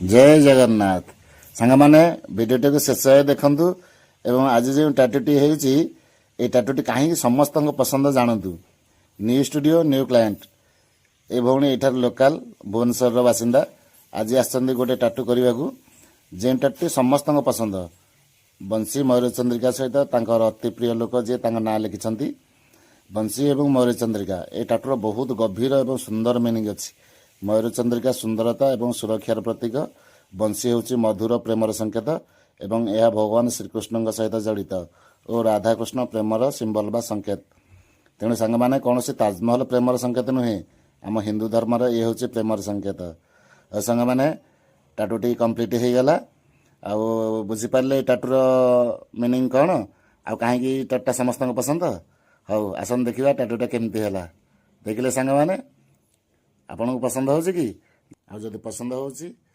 जय जगन्नाथ सांग मैंने भिडियोटी को शेष देखु एवं आज जो टाटूटी ये टाटूटी कहीं समस्त पसंद जानतु न्यू स्टूडियो न्यू क्लाएंट ए भौणी एठार लोकल भुवनेश्वर बासिंदा आज आसछन्ती गोटे टाटू करने को जे टाटूटी समस्त पसंद बंशी मयूरचंद्रिका सहित तांकर अति प्रिय लोक जे ना लिखिं बंशी एवं मयूरचंद्रिका ए टाटूर बहुत गभीर और सुंदर मिनिंग अच्छी मयूरचंद्रिका सुंदरता एवं सुरक्षार प्रतीक बंशी हूँ मधुर प्रेमर संकेत एवं यह भगवान श्रीकृष्ण सहित जड़ित और राधाकृष्ण प्रेमर सिंबल बा संकेत तेणु सांग मैंने कौन ताजमहल प्रेमर संकेत नुहे आम हिंदू धर्मर ये हूँ प्रेमर संकेत और सांग मैंने टाटूटी कम्प्लीट हो गला आउ बुझीपारे टाटूर मिनिंग कौन आउ कहीं टाटूटा समस्त पसंद हौ आसन देखा टाटूटा केमती है देखिले सांग मैंने आपन को पसंद हो कि आ जदि पसंद हो